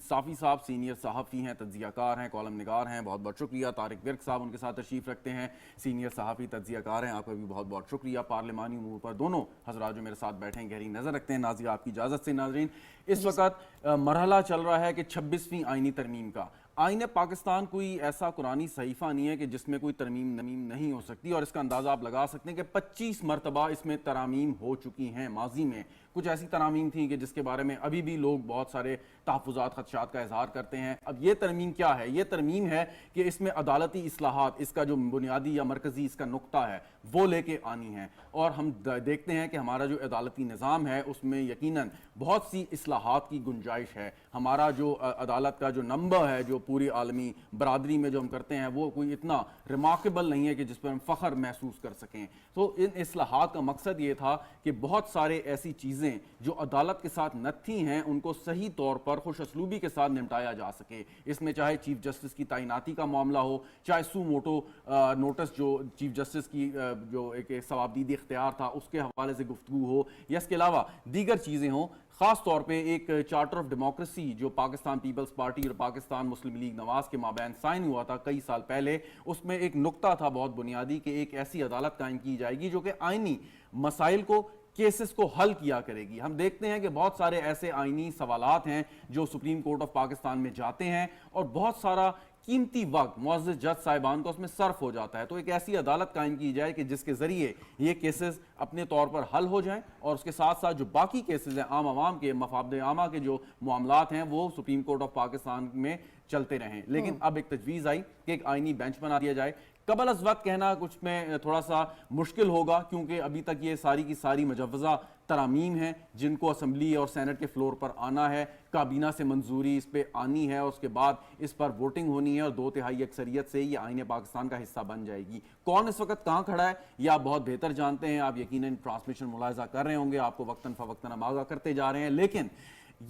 صافی صاحب سینئر صحافی ہیں، تجزیہ کار ہیں، کالم نگار ہیں، بہت بہت شکریہ۔ طارق ورک صاحب ان کے ساتھ تشریف رکھتے ہیں، سینئر صحافی تجزیہ کار ہیں، آپ کا بھی بہت بہت شکریہ۔ پارلیمانی امور پر دونوں حضرات جو میرے ساتھ بیٹھے ہیں گہری نظر رکھتے ہیں۔ ناظرین آپ کی اجازت سے ناظرین اس وقت مرحلہ چل رہا ہے کہ 26ویں آئینی ترمیم کا۔ آئین پاکستان کوئی ایسا قرآنی صحیفہ نہیں ہے کہ جس میں کوئی ترمیم نہیں ہو سکتی، اور اس کا اندازہ آپ لگا سکتے ہیں کہ 25 مرتبہ اس میں ترامیم ہو چکی ہیں۔ ماضی میں کچھ ایسی ترامیم تھیں کہ جس کے بارے میں ابھی بھی لوگ بہت سارے تحفظات خدشات کا اظہار کرتے ہیں۔ اب یہ ترمیم کیا ہے؟ یہ ترمیم ہے کہ اس میں عدالتی اصلاحات، اس کا جو بنیادی یا مرکزی اس کا نقطہ ہے وہ لے کے آنی ہے، اور ہم دیکھتے ہیں کہ ہمارا جو عدالتی نظام ہے اس میں یقیناً بہت سی اصلاحات کی گنجائش ہے۔ ہمارا جو عدالت کا جو نمبر ہے جو پوری عالمی برادری میں جو ہم کرتے ہیں وہ کوئی اتنا ریمارکیبل نہیں ہے کہ جس پر ہم فخر محسوس کر سکیں۔ تو ان اصلاحات کا مقصد یہ تھا کہ بہت سارے ایسی چیزیں جو عدالت کے ساتھ نتھی ہیں ان کو صحیح طور پر خوش اسلوبی کے ساتھ نمٹایا جا سکے۔ اس میں چاہے چیف جسٹس کی تعیناتی کا معاملہ ہو، چاہے سو موٹو نوٹس جو چیف جسٹس کی جو ایک ثوابدیدی اختیار تھا اس کے حوالے سے گفتگو ہو، یا اس کے علاوہ دیگر چیزیں ہوں۔ خاص طور پہ ایک چارٹر آف ڈیموکریسی جو پاکستان پیپلز پارٹی اور پاکستان مسلم لیگ نواز کے مابین سائن ہوا تھا کئی سال پہلے، اس میں ایک نقطہ تھا بہت بنیادی کہ ایک ایسی عدالت قائم کی جائے گی جو کہ آئینی مسائل کو، کیسز کو حل کیا کرے گی۔ ہم دیکھتے ہیں کہ بہت سارے ایسے آئینی سوالات ہیں جو سپریم کورٹ آف پاکستان میں جاتے ہیں اور بہت سارا قیمتی وقت معزز جج صاحبان کو اس میں صرف ہو جاتا ہے۔ تو ایک ایسی عدالت قائم کی جائے کہ جس کے ذریعے یہ کیسز اپنے طور پر حل ہو جائیں، اور اس کے ساتھ ساتھ جو باقی کیسز ہیں عام عوام کے مفاد عامہ کے جو معاملات ہیں وہ سپریم کورٹ آف پاکستان میں چلتے رہیں۔ لیکن اب ایک تجویز آئی کہ ایک آئینی بینچ بنا دیا جائے۔ قبل از وقت کہنا کچھ میں تھوڑا سا مشکل ہوگا کیونکہ ابھی تک یہ ساری کی ساری مجوزہ ترامیم ہیں جن کو اسمبلی اور سینٹ کے فلور پر آنا ہے، کابینہ سے منظوری اس پہ آنی ہے، اس کے بعد اس پر ووٹنگ ہونی ہے اور 2/3 اکثریت سے یہ آئین پاکستان کا حصہ بن جائے گی۔ کون اس وقت کہاں کھڑا ہے یہ آپ بہت بہتر جانتے ہیں، آپ یقیناً ٹرانسمیشن ملاحظہ کر رہے ہوں گے، آپ کو وقتاً فوقتاً ہم آگاہ کرتے جا رہے ہیں۔ لیکن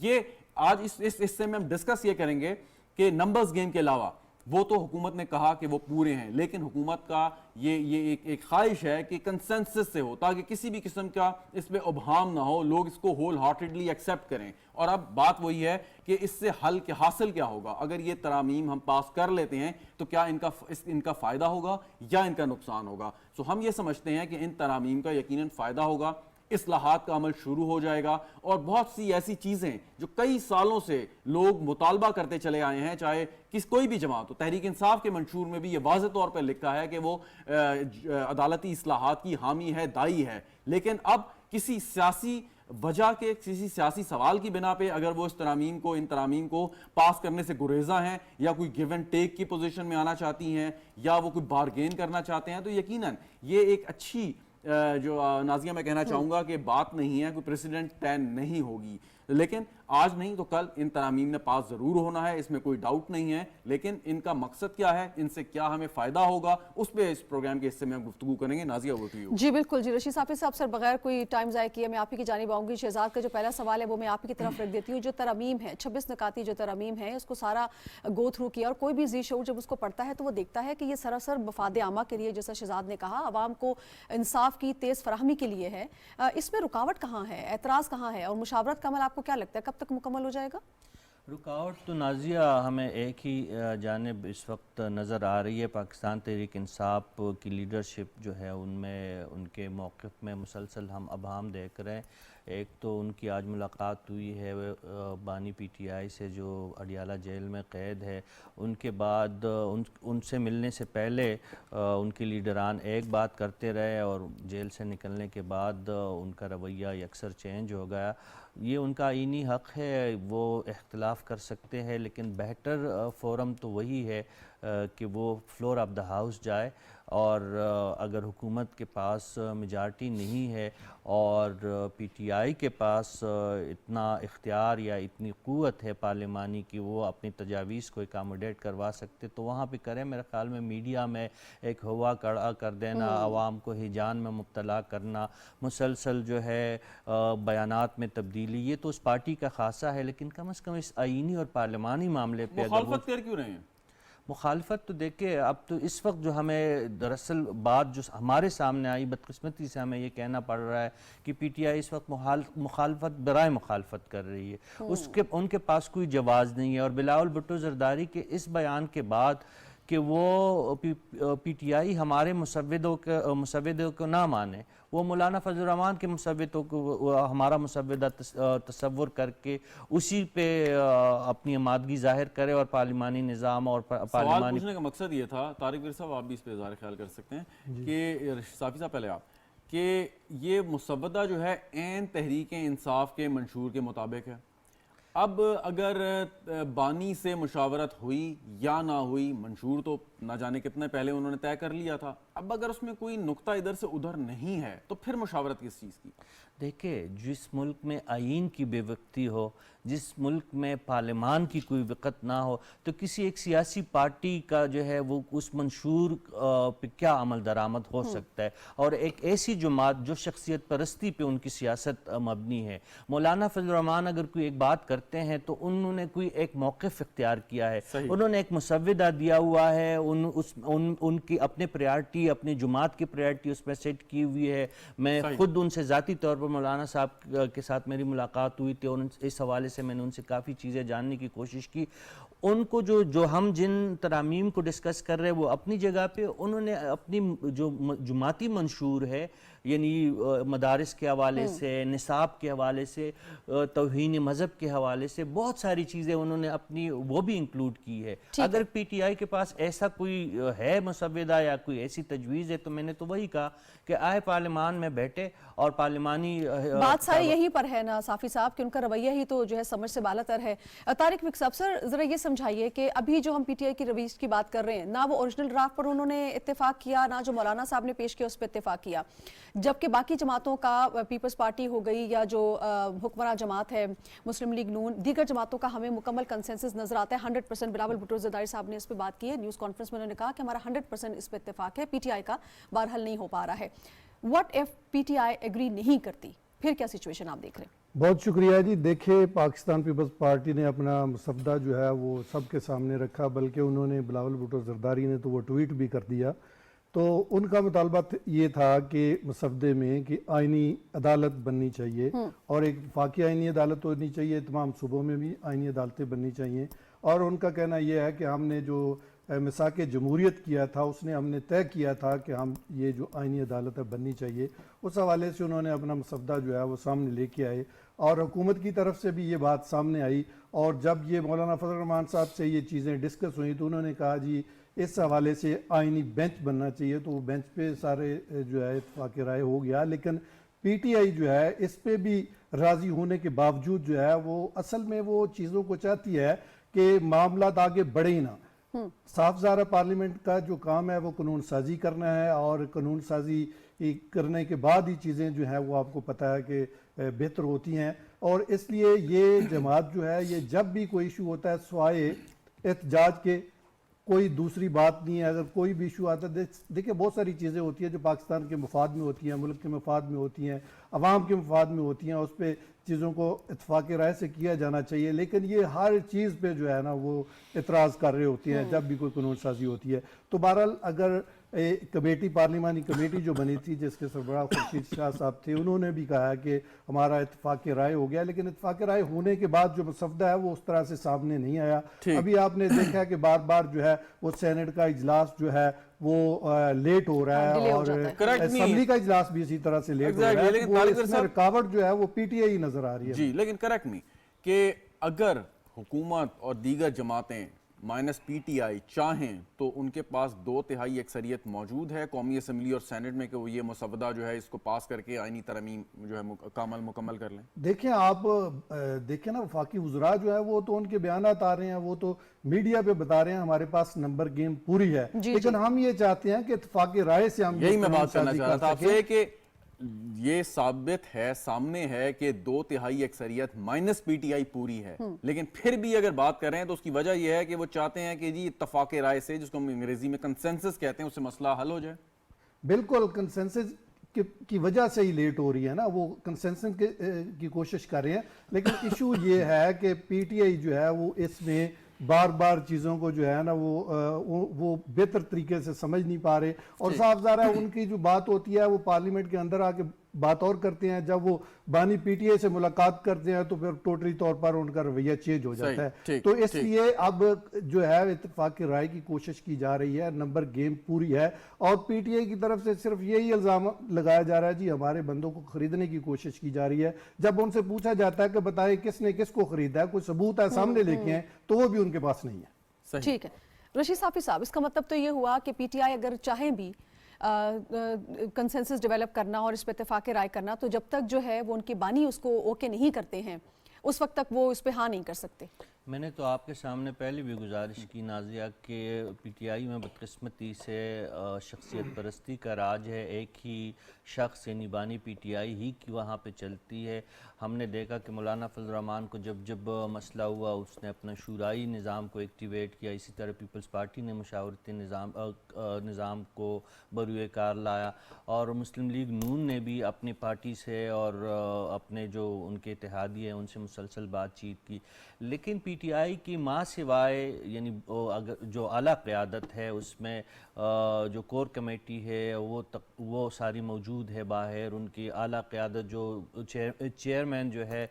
یہ آج اس حصے میں ہم ڈسکس یہ کریں گے کہ نمبرز گیم کے علاوہ وہ تو حکومت نے کہا کہ وہ پورے ہیں، لیکن حکومت کا یہ ایک خواہش ہے کہ کنسنسس سے ہو تاکہ کسی بھی قسم کا اس میں ابہام نہ ہو، لوگ اس کو ہول ہارٹیڈلی ایکسیپٹ کریں۔ اور اب بات وہی ہے کہ اس سے حاصل کیا ہوگا؟ اگر یہ ترامیم ہم پاس کر لیتے ہیں تو کیا ان کا فائدہ ہوگا یا ان کا نقصان ہوگا؟ سو ہم یہ سمجھتے ہیں کہ ان ترامیم کا یقیناً فائدہ ہوگا، اصلاحات کا عمل شروع ہو جائے گا، اور بہت سی ایسی چیزیں جو کئی سالوں سے لوگ مطالبہ کرتے چلے آئے ہیں، چاہے کوئی بھی جماعت ہو۔ تحریک انصاف کے منشور میں بھی یہ واضح طور پر لکھا ہے کہ وہ عدالتی اصلاحات کی حامی ہے، دائی ہے، لیکن اب کسی سیاسی وجہ کے، کسی سیاسی سوال کی بنا پہ اگر وہ ان ترامیم کو پاس کرنے سے گریزاں ہیں، یا کوئی گیو اینڈ ٹیک کی پوزیشن میں آنا چاہتی ہیں، یا وہ کوئی بارگین کرنا چاہتے ہیں، تو یقیناً یہ ایک اچھی جو نازیہ میں کہنا چاہوں گا کہ بات نہیں ہے، کوئی پریسیڈنٹ طے نہیں ہوگی، لیکن آج نہیں تو کل ان ترامیم نے پاس ضرور ہونا ہے، اس میں کوئی ڈاؤٹ نہیں ہے۔ لیکن ان کا مقصد کیا ہے، ان سے کیا ہمیں فائدہ ہوگا، اس پہ اس پروگرام کے حصے میں ہم گفتگو کریں گے۔ نازیہ وہ تو جی بالکل، جی رشید صافی صاحب، سر بغیر کوئی ٹائم ضائع کیے میں آپ ہی کی جانب آؤں گی۔ شہزاد کا جو پہلا سوال ہے وہ میں آپ ہی کی طرف رکھ دیتی ہوں۔ جو ترامیم ہے، 26 نکاتی جو ترامیم ہے، اس کو سارا گو تھرو کیا، اور کوئی بھی ذی شعور جب اس کو پڑھتا ہے تو وہ دیکھتا ہے کہ یہ سراسر مفاد عامہ کے لیے، جیسا شہزاد نے کہا، عوام کو انصاف کی تیز فراہمی کے لیے ہے۔ اس میں رکاوٹ کہاں ہے، اعتراض کہاں ہے، اور مشاورت کا عمل آپ کو کیا لگتا ہے کب تک مکمل ہو جائے گا؟ رکاوٹ تو نازیہ ہمیں ایک ہی جانب اس وقت نظر آ رہی ہے۔ پاکستان تحریک انصاف کی لیڈرشپ جو ہے ان میں، ان کے موقف میں مسلسل ہم ابہام دیکھ رہے ہیں۔ ایک تو ان کی آج ملاقات ہوئی ہے بانی پی ٹی آئی سے جو اڈیالہ جیل میں قید ہے، ان کے بعد ان سے ملنے سے پہلے ان کے لیڈران ایک بات کرتے رہے، اور جیل سے نکلنے کے بعد ان کا رویہ یکسر چینج ہو گیا۔ یہ ان کا آئینی حق ہے، وہ اختلاف کر سکتے ہیں، لیکن بہتر فورم تو وہی ہے کہ وہ فلور آف دا ہاؤس جائے، اور اگر حکومت کے پاس میجارٹی نہیں ہے اور پی ٹی آئی کے پاس اتنا اختیار یا اتنی قوت ہے پارلیمانی کی وہ اپنی تجاویز کو اکاموڈیٹ کروا سکتے تو وہاں پہ کریں۔ میرے خیال میں میڈیا میں ایک ہوا کڑا کر دینا، عوام کو ہیجان میں مبتلا کرنا، مسلسل جو ہے بیانات میں تبدیلی، یہ تو اس پارٹی کا خاصہ ہے، لیکن کم از کم اس آئینی اور پارلیمانی معاملے پہ مخالفت کر کیوں رہے ہیں؟ مخالفت تو دیکھیں اب تو اس وقت جو ہمیں دراصل بات جو ہمارے سامنے آئی، بدقسمتی سے ہمیں یہ کہنا پڑ رہا ہے کہ پی ٹی آئی اس وقت مخالفت برائے مخالفت کر رہی ہے، ان کے پاس کوئی جواز نہیں ہے۔ اور بلاول بھٹو زرداری کے اس بیان کے بعد کہ وہ پی ٹی آئی ہمارے مسودوں کو نہ مانے، وہ مولانا فضل الرحمان کے مسودوں کو ہمارا مسودہ تصور کر کے اسی پہ اپنی آمادگی ظاہر کرے اور پارلیمانی نظام اور سوال پارلیمانی پوچھنے کا مقصد یہ تھا، طارق ورد صاحب آپ بھی اس پہ اظہار خیال کر سکتے ہیں کہ صافی صاحب پہلے آپ کہ یہ مسودہ جو ہے عین تحریک انصاف کے منشور کے مطابق ہے۔ اب اگر بانی سے مشاورت ہوئی یا نہ ہوئی، منشور تو نہ جانے کتنے پہلے انہوں نے طے کر لیا تھا، اب اگر اس میں کوئی نقطہ ادھر سے ادھر نہیں ہے تو پھر مشاورت کس چیز کی؟ دیکھیں جس ملک میں آئین کی بے وقتی ہو، جس ملک میں پارلیمان کی کوئی وقت نہ ہو، تو کسی ایک سیاسی پارٹی کا جو ہے وہ اس منشور پہ کیا عمل درآمد ہو سکتا ہے؟ اور ایک ایسی جماعت جو شخصیت پرستی پہ ان کی سیاست مبنی ہے۔ مولانا فضل الرحمان اگر کوئی ایک بات کرتے ہیں تو انہوں نے کوئی ایک موقف اختیار کیا ہے، انہوں نے ایک مسودہ دیا ہوا ہے، ان کی اپنے پریارٹی، اپنی جماعت کی پریارٹی اس میں سیٹ کی ہوئی ہے۔ میں خود ان سے ذاتی طور پر مولانا صاحب کے ساتھ میری ملاقات ہوئی تھی اور اس حوالے سے میں نے ان سے کافی چیزیں جاننے کی کوشش کی۔ ان کو جو ہم جن ترامیم کو ڈسکس کر رہے ہیں وہ اپنی جگہ پہ، انہوں نے اپنی جو جماعتی منشور ہے، یعنی مدارس کے حوالے سے، نصاب کے حوالے سے، توہین مذہب کے حوالے سے بہت ساری چیزیں انہوں نے اپنی وہ بھی انکلوڈ کی ہے۔ اگر پی ٹی آئی کے پاس ایسا کوئی ہے مسودہ یا کوئی ایسی تجویز ہے تو میں نے تو وہی کہا کہ آئے پارلیمان میں بیٹھے اور پارلیمانی بات ساری یہیں پر ہے نا صافی صاحب کہ ان کا رویہ ہی تو جو ہے سمجھ سے بالا تر ہے۔ طارق وک صاحب سر ذرا یہ سمجھائیے کہ ابھی جو ہم پی ٹی آئی کی رویش کی بات کر رہے ہیں، نہ وہ اوریجنل ڈرافٹ پر انہوں نے اتفاق کیا، نہ جو مولانا صاحب نے پیش کیا اس پہ اتفاق کیا، جبکہ باقی جماعتوں کا، پیپلز پارٹی ہو گئی یا جو حکمراں جماعت ہے مسلم لیگ نون، دیگر جماعتوں کا ہمیں مکمل کنسنسس نظر آتا ہے۔ 100% بلاول بھٹو زرداری صاحب نے اس پہ بات کی ہے، نیوز کانفرنس میں انہوں نے کہا کہ ہمارا 100% اس پہ اتفاق ہے، پی ٹی آئی کا بہرحال نہیں ہو پا رہا ہے۔ What if P T I agree نہیں کرتی، پھر کیا سچویشن آپ دیکھ رہے ہیں؟ بہت شکریہ جی۔ دیکھیں پاکستان پیپلز پارٹی نے اپنا مسودہ جو ہے وہ سب کے سامنے رکھا، بلکہ انہوں نے بلاول بھٹو زرداری نے تو وہ ٹویٹ بھی کر دیا۔ تو ان کا مطالبہ یہ تھا کہ مسودے میں کہ آئینی عدالت بننی چاہیے اور ایک وفاقی آئینی عدالت ہونی چاہیے، تمام صوبوں میں بھی آئینی عدالتیں بننی چاہیے۔ اور ان کا کہنا یہ ہے کہ ہم نے جو مساق جمہوریت کیا تھا اس نے ہم نے طے کیا تھا کہ ہم یہ جو آئینی عدالت ہے بننی چاہیے، اس حوالے سے انہوں نے اپنا مسودہ جو ہے وہ سامنے لے کے آئے اور حکومت کی طرف سے بھی یہ بات سامنے آئی۔ اور جب یہ مولانا فضل الرحمان صاحب سے یہ چیزیں ڈسکس ہوئیں تو انہوں نے کہا جی اس حوالے سے آئینی بینچ بننا چاہیے، تو وہ بینچ پہ سارے جو ہے اتفاق رائے ہو گیا۔ لیکن پی ٹی آئی جو ہے اس پہ بھی راضی ہونے کے باوجود جو ہے وہ اصل میں وہ چیزوں کو چاہتی ہے کہ معاملات آگے بڑھے ہی نہ۔ صاف ظاہر پارلیمنٹ کا جو کام ہے وہ قانون سازی کرنا ہے، اور قانون سازی کرنے کے بعد ہی چیزیں جو ہیں وہ آپ کو پتہ ہے کہ بہتر ہوتی ہیں۔ اور اس لیے یہ جماعت جو ہے یہ جب بھی کوئی ایشو ہوتا ہے سوائے احتجاج کے کوئی دوسری بات نہیں ہے۔ اگر کوئی بھی ایشو آتا ہے، دیکھیں بہت ساری چیزیں ہوتی ہیں جو پاکستان کے مفاد میں ہوتی ہیں، ملک کے مفاد میں ہوتی ہیں، عوام کے مفاد میں ہوتی ہیں، اس پہ چیزوں کو اتفاق رائے سے کیا جانا چاہیے۔ لیکن یہ ہر چیز پہ جو ہے نا وہ اعتراض کر رہے ہوتے ہیں جب بھی کوئی قانون سازی ہوتی ہے۔ تو بہرحال اگر کمیٹی، پارلیمانی کمیٹی جو بنی تھی جس کے سربراہ خورشید شاہ صاحب تھے، انہوں نے بھی کہا کہ ہمارا اتفاق رائے ہو گیا، لیکن اتفاق رائے ہونے کے بعد جو مسودہ ہے وہ اس طرح سے سامنے نہیں آیا۔ ابھی آپ نے دیکھا کہ بار بار جو ہے وہ سینٹ کا اجلاس جو ہے وہ لیٹ ہو رہا ہے اور اسمبلی کا اجلاس بھی اسی طرح سے لیٹ ہو رہا ہے۔ وہ اس میں رکاوٹ جو ہے وہ پی ٹی آئی نظر آ رہی ہے۔ جی لیکن کریکٹ می کہ اگر حکومت اور دیگر جماعتیں مائنس پی ٹی آئی چاہیں تو ان کے پاس 2/3 اکثریت موجود ہے قومی اسمبلی اور سینٹ میں کہ وہ یہ مسودہ جو ہے اس کو پاس کر کے آئینی ترمیم جو ہے مکمل کر لیں۔ دیکھیں آپ دیکھیں نا وفاقی وزراء جو ہے وہ تو ان کے بیانات آ رہے ہیں، وہ تو میڈیا پہ بتا رہے ہیں ہمارے پاس نمبر گیم پوری ہے، لیکن ہم یہ چاہتے ہیں کہ اتفاق رائے سے ہم یہی میں بات کرنا چاہ رہا تھا آپ سے کہ یہ ثابت ہے، سامنے ہے کہ 2/3 اکثریت مائنس پی ٹی آئی پوری ہے، لیکن پھر بھی اگر بات کریں تو اس کی وجہ یہ ہے کہ وہ چاہتے ہیں کہ جی اتفاق رائے سے، جس کو ہم انگریزی میں کنسنسس کہتے ہیں، اس سے مسئلہ حل ہو جائے۔ بالکل کنسنسس کی وجہ سے ہی لیٹ ہو رہی ہے نا، وہ کنسنسس کی کوشش کر رہے ہیں، لیکن ایشو یہ ہے کہ پی ٹی آئی جو ہے وہ اس میں بار بار چیزوں کو جو ہے نا وہ بہتر طریقے سے سمجھ نہیں پا رہے، اور صاف ظاہر ہے ان کی جو بات ہوتی ہے وہ پارلیمنٹ کے اندر آ کے بات اور کرتے ہیں، جب وہ بانی پی ٹی اے سے ملاقات کرتے ہیں تو پھر ٹوٹلی طور پر ان کا رویہ چینج ہو جاتا ہے. تو اس لیے اب جو ہے اتفاق کی رائے کی کوشش کی جا رہی ہے، نمبر گیم پوری ہے، اور پی ٹی اے کی طرف سے صرف یہی الزام لگایا جا رہا ہے جی ہمارے بندوں کو خریدنے کی کوشش کی جا رہی ہے. جب ان سے پوچھا جاتا ہے کہ بتائیں کس نے کس کو خریدا ہے، کوئی ثبوت ہے سامنے لے کے ہیں، تو وہ بھی ان کے پاس نہیں ہے. ٹھیک ہے رشید صافی صاحب، اس کا مطلب تو یہ ہوا کہ پی ٹی آئی اگر چاہیں بھی کنسنسس ڈیولپ کرنا اور اس پہ اتفاق رائے کرنا، تو جب تک جو ہے وہ ان کے بانی اس کو اوکے نہیں کرتے ہیں اس وقت تک وہ اس پہ ہاں نہیں کر سکتے. میں نے تو آپ کے سامنے پہلے بھی گزارش کی نازیہ کہ پی ٹی آئی میں بدقسمتی سے شخصیت پرستی کا راج ہے. ایک ہی شخص یعنی بانی پی ٹی آئی ہی کی وہاں پہ چلتی ہے. ہم نے دیکھا کہ مولانا فضل الرحمان کو جب مسئلہ ہوا اس نے اپنا شورائی نظام کو ایکٹیویٹ کیا. اسی طرح پیپلز پارٹی نے مشاورتی نظام کو بروئے کار لایا، اور مسلم لیگ نون نے بھی اپنی پارٹی سے اور اپنے جو ان کے اتحادی ہیں ان سے مسلسل بات چیت کی. لیکن پی ٹی آئی کی ماں سوائے یعنی جو اعلیٰ قیادت ہے اس میں جو کور کمیٹی ہے وہ ساری موجود ہے باہر. ان کی اعلیٰ قیادت جو چیئرمین جو ہے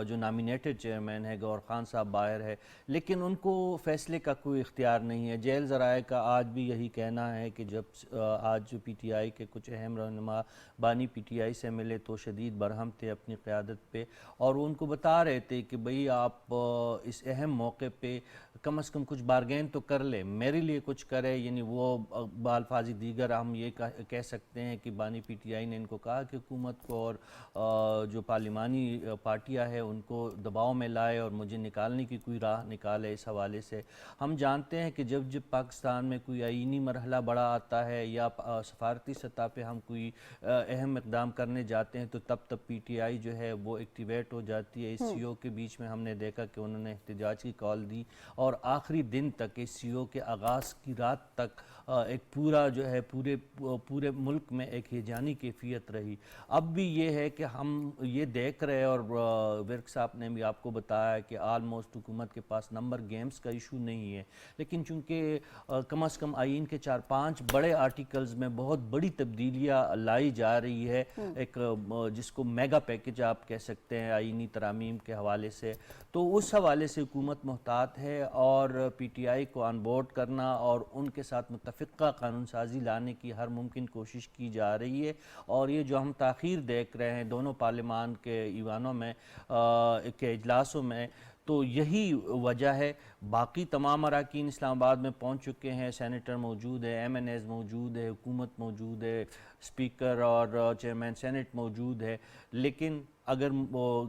جو نامینیٹڈ چیئرمین ہے گور خان صاحب باہر ہے، لیکن ان کو فیصلے کا کوئی اختیار نہیں ہے. جیل ذرائع کا آج بھی یہی کہنا ہے کہ جب آج پی ٹی آئی کے کچھ اہم رہنما بانی پی ٹی آئی سے ملے تو شدید برہم تھے اپنی قیادت پہ، اور وہ ان کو بتا رہے تھے کہ بھئی آپ اس اہم موقع پہ کم از کم کچھ بارگین تو کر لیں، میرے لیے کچھ کرے. یعنی وہ بالفاظ دیگر ہم یہ کہہ سکتے ہیں کہ بانی پی ٹی آئی نے ان کو کہا کہ حکومت کو اور جو پارلیمانی پارٹیاں ہیں ان کو دباؤ میں لائے اور مجھے نکالنے کی کوئی راہ نکالے. اس حوالے سے ہم جانتے ہیں کہ جب پاکستان میں کوئی آئینی مرحلہ بڑا آتا ہے یا سفارتی سطح پہ ہم کوئی اہم اقدام کرنے جاتے ہیں تو تب پی ٹی آئی جو ہے وہ ایکٹیویٹ ہو جاتی ہے. اس سی او کے بیچ میں ہم نے دیکھا کہ انہوں نے احتجاج کی کال دی، اور آخری دن تک اس سی او کے آغاز کی رات تک ایک پورا جو ہے پورے ملک میں ایک ہیجانی کیفیت رہی. اب بھی یہ ہے کہ ہم یہ دیکھ رہے، اور ورک صاحب نے بھی آپ کو بتایا کہ آلموسٹ حکومت کے پاس نمبر گیمز کا ایشو نہیں ہے، لیکن چونکہ کم از کم آئین کے 4-5 بڑے آرٹیکلز میں بہت بڑی تبدیلیاں لائی جا رہی ہے، ایک جس کو میگا پیکج آپ کہہ سکتے ہیں آئینی ترامیم کے حوالے سے، تو اس حوالے سے حکومت محتاط ہے، اور پی ٹی آئی کو آن بورڈ کرنا اور ان کے ساتھ متفقہ قانون سازی لانے کی ہر ممکن کوشش کی جا رہی ہے. اور یہ جو ہم تاخیر دیکھ رہے ہیں دونوں پارلیمان کے ایوانوں میں کے اجلاسوں میں، تو یہی وجہ ہے. باقی تمام اراکین اسلام آباد میں پہنچ چکے ہیں، سینیٹر موجود ہے، ایم این ایز موجود ہے، حکومت موجود ہے، اسپیکر اور چیئرمین سینٹ موجود ہے. لیکن اگر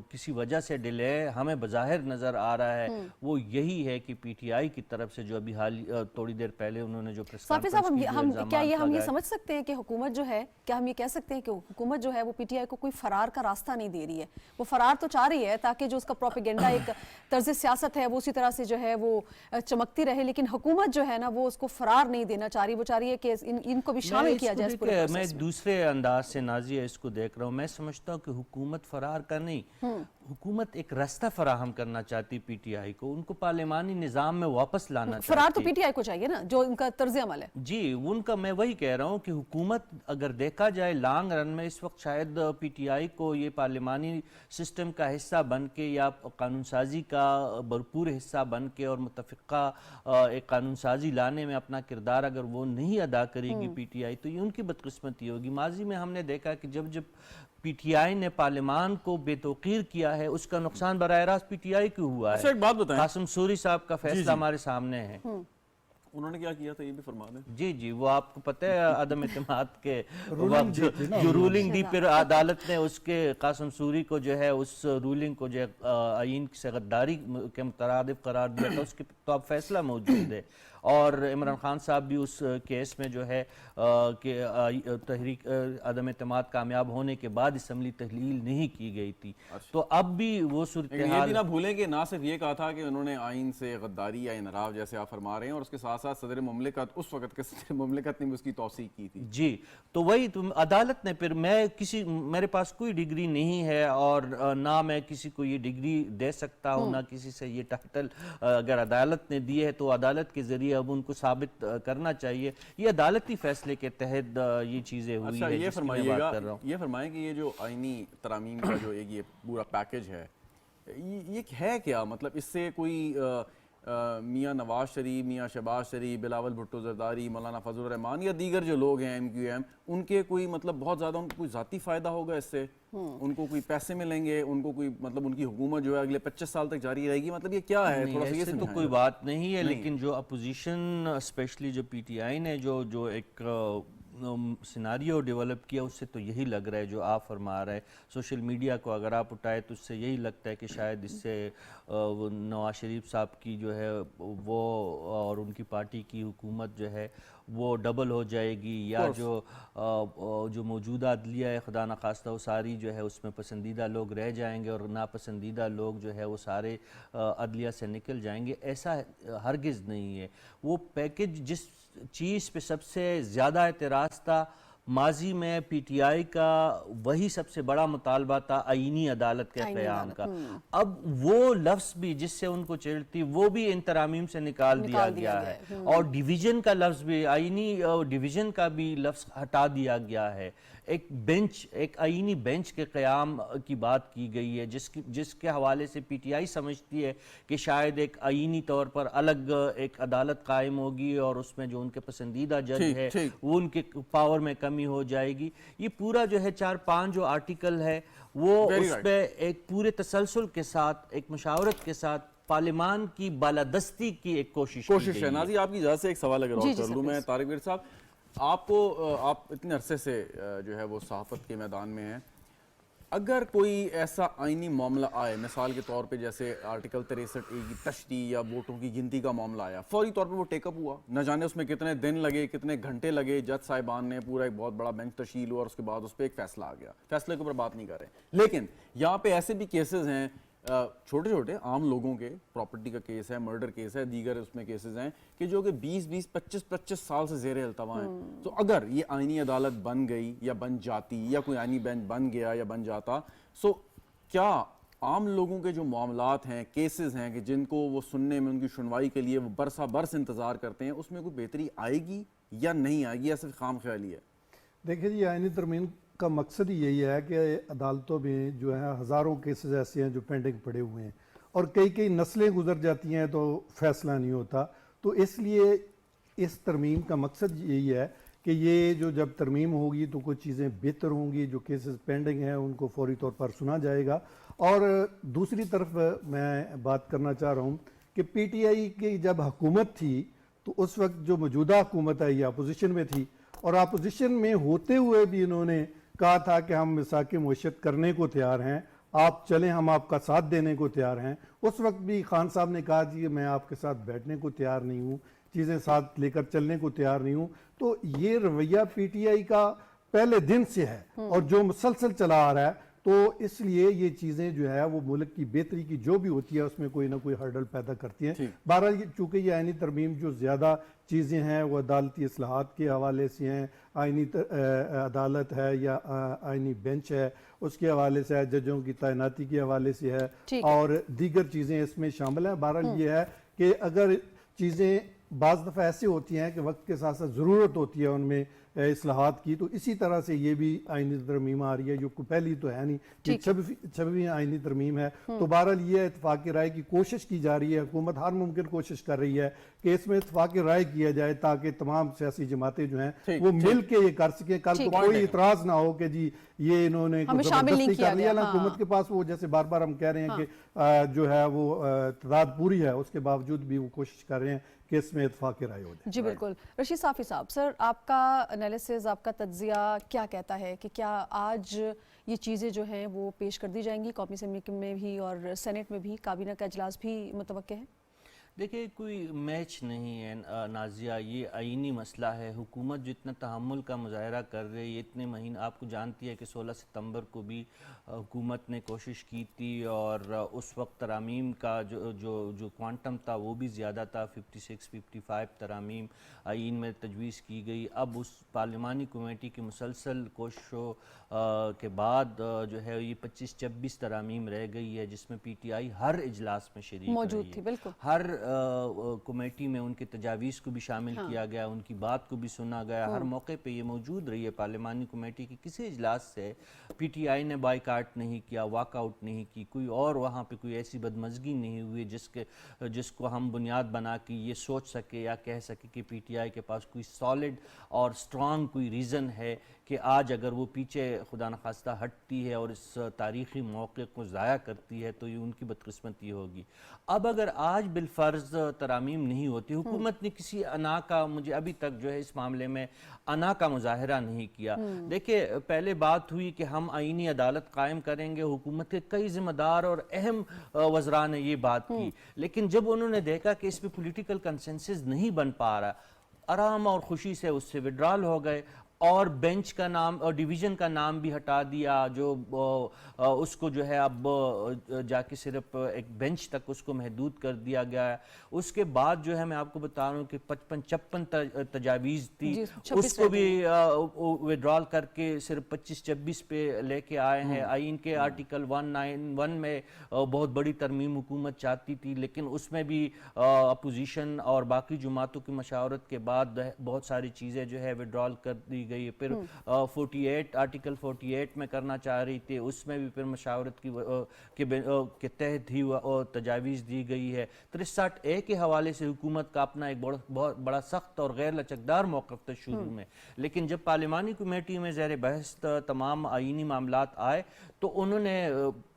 کسی وجہ سے ڈیلے ہمیں بظاہر نظر آ رہا ہے وہ یہی ہے کہ پی ٹی آئی کی طرف سے جو ابھی تھوڑی دیر پہلے انہوں نے جو پریس کانفرنس کی کیا ہم یہ سمجھ سکتے ہیں کہ حکومت جو ہے، کیا ہم یہ کہہ سکتے ہیں کہ حکومت جو ہے وہ پی ٹی آئی کو کوئی فرار کا راستہ نہیں دے رہی ہے؟ وہ فرار تو چاہ رہی ہے تاکہ جو اس کا پروپیگنڈا ایک طرز سیاست ہے وہ اسی طرح سے جو ہے وہ چمکتی رہے، لیکن حکومت جو ہے نا وہ اس کو فرار نہیں دینا چاہ رہی. وہ چاہ رہی ہے کہ ان کو بھی شامل کیا جائے اس پورے پروسیس میں. میں دوسرے انداز سے نازیہ اس کو دیکھ رہا ہوں. میں سمجھتا ہوں کہ حکومت فرار کا نہیں، حکومت ایک راستہ فراہم کرنا چاہتی پی ٹی آئی کو، ان کو پارلیمانی نظام میں واپس لانا چاہتی. فرار تو پی ٹی آئی کو چاہیے نا، جو ان کا طرز عمل ہے. جی ان کا، میں وہی کہہ رہا ہوں کہ حکومت اگر دیکھا جائے لانگ رن میں اس وقت شاید پی ٹی آئی کو یہ پارلیمانی سسٹم کا حصہ بن کے یا قانون سازی کا بھرپور حصہ بن کے اور متفقہ ایک قانون سازی لانے میں اپنا کردار اگر وہ نہیں ادا کرے گی پی ٹی آئی، تو یہ ان کی بدقسمتی ہوگی. ماضی میں ہم نے دیکھا کہ جب پی ٹی آئی نے پارلیمان کو بے توقیر کیا ہے اس کا نقصان براہ راست پی ٹی آئی کو ہوا ہے. ایک بات بتائیں، قاسم سوری صاحب کا فیصلہ ہمارے سامنے ہے. انہوں نے کیا کیا تھا یہ بھی فرما دیں. جی وہ آپ کو پتہ ہے عدم اعتماد کے وقت جو رولنگ دی، پھر عدالت نے اس کے قاسم سوری کو جو ہے اس رولنگ کو جو ہے آئین سے غداری کے مترادف قرار دیا تھا. اس کے تو اب فیصلہ موجود ہے. اور عمران خان صاحب بھی اس کیس میں جو ہے کہ تحریک عدم اعتماد کامیاب ہونے کے بعد اسمبلی تحلیل نہیں کی گئی تھی. تو اب بھی وہ لیکن یہ صورتحال بھی نہ بھولیں کہ نہ صرف یہ کہا تھا کہ انہوں نے آئین سے غداری یا انحراف جیسے آپ فرما رہے ہیں، اور اس کے ساتھ ساتھ صدر مملکت، اس وقت کے صدر مملکت نے بھی اس کی توثیق کی تھی. جی تو وہی عدالت نے پھر میرے پاس کوئی ڈگری نہیں ہے اور نہ میں کسی کو یہ ڈگری دے سکتا ہوں، نہ کسی سے یہ ٹائٹل اگر عدالت نے دی ہے تو عدالت کے ذریعے اب ان کو ثابت کرنا چاہیے. یہ عدالتی فیصلے کے تحت یہ چیزیں ہوئی اچھا ہے یہ جس کی میں بات کر رہا ہوں. یہ فرمائیں کہ یہ جو آئینی ترامیم کا جو ایک یہ پورا پیکج ہے، یہ ہے کیا؟ مطلب اس سے کوئی میاں نواز شریف، میاں شہباز شریف، بلاول بھٹو زرداری، مولانا فضل الرحمان یا دیگر جو لوگ ہیں MQM، ان کے کوئی مطلب بہت زیادہ ان کو کوئی ذاتی فائدہ ہوگا اس سے؟ ان کو کوئی پیسے ملیں گے؟ ان کو کوئی مطلب ان کی حکومت جو ہے اگلے 25 سال تک جاری رہے گی؟ مطلب یہ کیا ہے؟ تھوڑا سا یہ ایسے تو کوئی بات نہیں ہے، لیکن جو اپوزیشن اسپیشلی جو PTI نے جو ایک سیناریو ڈیولپ کیا، اس سے تو یہی لگ رہا ہے جو آپ فرما رہے ہیں. سوشل میڈیا کو اگر آپ اٹھائے تو اس سے یہی لگتا ہے کہ شاید اس سے نواز شریف صاحب کی جو ہے وہ اور ان کی پارٹی کی حکومت جو ہے وہ ڈبل ہو جائے گی، یا جو موجودہ عدلیہ ہے خدا نخواستہ وہ ساری جو ہے اس میں پسندیدہ لوگ رہ جائیں گے اور ناپسندیدہ لوگ جو ہے وہ سارے عدلیہ سے نکل جائیں گے. ایسا ہرگز نہیں ہے. وہ پیکج جس چیز پہ سب سے زیادہ اعتراض تھا ماضی میں PTI کا، وہی سب سے بڑا مطالبہ تھا آئینی عدالت کے قیام کا. اب وہ لفظ بھی جس سے ان کو چڑھتی وہ بھی ان ترامیم سے نکال دیا گیا ہے، اور ڈیویژن کا لفظ بھی، آئینی ڈیویژن کا بھی لفظ ہٹا دیا گیا ہے. ایک آئینی بینچ کے قیام کی بات کی گئی ہے جس کے حوالے سے PTI سمجھتی ہے کہ شاید ایک آئینی طور پر الگ ایک عدالت قائم ہوگی اور اس میں جو ان کے پسندیدہ جج ہے وہ ان کے پاور میں کمی ہو جائے گی. یہ پورا جو ہے 4-5 جو آرٹیکل ہے وہ اس پہ ایک پورے تسلسل کے ساتھ، ایک مشاورت کے ساتھ پارلیمان کی بالادستی کی ایک کوشش ہے. ناظرین آپ کی اجازت سے ایک سوال اگر اور کر لوں میں. طارق ورد صاحب، آپ اتنے عرصے سے جو ہے وہ صحافت کے میدان میں ہیں، اگر کوئی ایسا آئینی معاملہ آئے، مثال کے طور پہ جیسے آرٹیکل 63A کی تشریح یا ووٹوں کی گنتی کا معاملہ آیا، فوری طور پہ وہ ٹیک اپ ہوا، نہ جانے اس میں کتنے دن لگے، کتنے گھنٹے لگے، جج صاحبان نے پورا ایک بہت بڑا بینچ تشکیل ہوا اور اس کے بعد اس پہ ایک فیصلہ آ گیا. فیصلے کے اوپر بات نہیں کر رہے، لیکن یہاں پہ ایسے بھی کیسز ہیں چھوٹے چھوٹے عام لوگوں کے، پراپرٹی کا کیس ہے، مرڈر کیس ہے، دیگر اس میں کیسز ہیں کہ جو کہ 20-20 25-25 سال سے زیر التوا ہیں. تو اگر یہ آئینی عدالت بن گئی یا بن جاتی، یا کوئی آئینی بینچ بن گیا یا بن جاتا، کیا عام لوگوں کے جو معاملات ہیں، کیسز ہیں کہ جن کو وہ سننے میں، ان کی سنوائی کے لیے وہ برسا برس انتظار کرتے ہیں، اس میں کوئی بہتری آئے گی یا نہیں آئے گی، یا صرف خام خیالی ہے؟ دیکھیں جی، آئینی ترمیم کا مقصد ہی یہی ہے کہ عدالتوں میں جو ہے ہزاروں کیسز ایسے ہیں جو پینڈنگ پڑے ہوئے ہیں اور کئی نسلیں گزر جاتی ہیں تو فیصلہ نہیں ہوتا. تو اس لیے اس ترمیم کا مقصد یہی ہے کہ یہ جو جب ترمیم ہوگی تو کچھ چیزیں بہتر ہوں گی، جو کیسز پینڈنگ ہیں ان کو فوری طور پر سنا جائے گا. اور دوسری طرف میں بات کرنا چاہ رہا ہوں کہ PTI کی جب حکومت تھی تو اس وقت جو موجودہ حکومت ہے یہ اپوزیشن میں تھی، اور اپوزیشن میں ہوتے ہوئے بھی انہوں نے کہا تھا کہ ہم مساق معیشت کرنے کو تیار ہیں، آپ چلیں، ہم آپ کا ساتھ دینے کو تیار ہیں. اس وقت بھی خان صاحب نے کہا کہ میں آپ کے ساتھ بیٹھنے کو تیار نہیں ہوں، چیزیں ساتھ لے کر چلنے کو تیار نہیں ہوں. تو یہ رویہ PTI کا پہلے دن سے ہے اور جو مسلسل چلا آ رہا ہے. تو اس لیے یہ چیزیں جو ہے وہ ملک کی بہتری کی جو بھی ہوتی ہے اس میں کوئی نہ کوئی ہرڈل پیدا کرتی ہیں. بہرحال چونکہ یہ آئینی ترمیم جو زیادہ چیزیں ہیں وہ عدالتی اصلاحات کے حوالے سے ہیں، آئینی عدالت ہے یا آئینی بینچ ہے اس کے حوالے سے ہے، ججوں کی تعیناتی کے حوالے سے ہے اور دیگر چیزیں اس میں شامل ہیں. بہرحال یہ ہے کہ اگر چیزیں بعض دفعہ ایسے ہوتی ہیں کہ وقت کے ساتھ ساتھ ضرورت ہوتی ہے ان میں اصلاحات کی، تو اسی طرح سے یہ بھی آئینی ترمیم آ رہی ہے جو پہلی تو ہے نہیں، یہ 26ویں آئینی ترمیم ہے. تو بہرحال یہ اتفاق رائے کی کوشش کی جا رہی ہے، حکومت ہر ممکن کوشش کر رہی ہے کہ اس میں اتفاق رائے کیا جائے تاکہ تمام سیاسی جماعتیں جو ہیں وہ مل کے یہ کر سکیں. کل کو کوئی اعتراض نہ ہو کہ جی یہ انہوں نے زبردستی کر لیا. حکومت کے پاس وہ جیسے بار بار ہم کہہ رہے ہیں کہ جو ہے وہ تعداد پوری ہے، اس کے باوجود بھی وہ کوشش کر رہے ہیں کہ اس میں اتفاق رائے ہو جائے. جی بالکل. رشید صافی صاحب، سر آپ کا انالیسز، آپ کا تجزیہ کیا کہتا ہے کہ کیا آج یہ چیزیں جو ہیں وہ پیش کر دی جائیں گی قومی اسمبلی میں بھی اور سینٹ میں بھی؟ کابینہ کا اجلاس بھی متوقع ہے؟ دیکھیں کوئی میچ نہیں ہے نازیہ، یہ آئینی مسئلہ ہے. حکومت جو اتنا تحمل کا مظاہرہ کر رہی ہے اتنے مہینے، آپ کو جانتی ہے کہ 16 ستمبر کو بھی حکومت نے کوشش کی تھی اور اس وقت ترامیم کا جو کوانٹم تھا وہ بھی زیادہ تھا. 56-55 ترامیم آئین میں تجویز کی گئی. اب اس پارلیمانی کمیٹی کی مسلسل کوششوں کے بعد جو ہے یہ 25-26 ترامیم رہ گئی ہے، جس میں پی ٹی آئی ہر اجلاس میں شریک موجود تھی. بالکل ہر کمیٹی میں ان کے تجاویز کو بھی شامل کیا گیا، ان کی بات کو بھی سنا گیا. ہر موقع پہ یہ موجود رہی ہے. پارلیمانی کمیٹی کی کسی اجلاس سے پی ٹی آئی نے بائیکاٹ نہیں کیا، واک آؤٹ نہیں کی، کوئی اور وہاں پہ کوئی ایسی بدمزگی نہیں ہوئی جس کو ہم بنیاد بنا کے یہ سوچ سکے یا کہہ سکے کہ پی ٹی آئی کے پاس کوئی سالڈ اور سٹرانگ کوئی ریزن ہے کہ آج اگر وہ پیچھے خدا نخواستہ ہٹتی ہے اور اس تاریخی موقع کو ضائع کرتی ہے تو یہ ان کی بدقسمتی ہوگی. اب اگر آج بالفرض ترامیم نہیں ہوتی، حکومت نے کسی انا کا، مجھے ابھی تک جو ہے اس معاملے میں انا کا مظاہرہ نہیں کیا. دیکھیں پہلے بات ہوئی کہ ہم آئینی عدالت قائم کریں گے، حکومت کے کئی ذمہ دار اور اہم وزراء نے یہ بات کی، لیکن جب انہوں نے دیکھا کہ اس پہ پولیٹیکل کنسنسس نہیں بن پا رہا، آرام اور خوشی سے اس سے وڈرال ہو گئے اور بینچ کا نام اور ڈویژن کا نام بھی ہٹا دیا، جو اس کو جو ہے اب جا کے صرف ایک بینچ تک اس کو محدود کر دیا گیا ہے. اس کے بعد جو ہے میں آپ کو بتا رہا ہوں کہ 55-56 تجاویز تھی، اس کو بھی وڈرال کر کے صرف 25-26 پہ لے کے آئے ہیں. آئین کے آرٹیکل 191 میں بہت بڑی ترمیم حکومت چاہتی تھی، لیکن اس میں بھی اپوزیشن اور باقی جماعتوں کی مشاورت کے بعد بہت ساری چیزیں جو ہے وڈرال کر دی گئی. پھر 48 آرٹیکل 48 میں کرنا چاہ رہی تھی، اس میں بھی پھر مشاورت کے تحت ہی تجاویز دی گئی ہے. 63A کے حوالے سے حکومت کا اپنا ایک بہت بڑا سخت اور غیر لچکدار موقف تھا شروع میں، لیکن جب پارلیمانی کمیٹی میں زیر بحث تمام آئینی معاملات آئے تو انہوں نے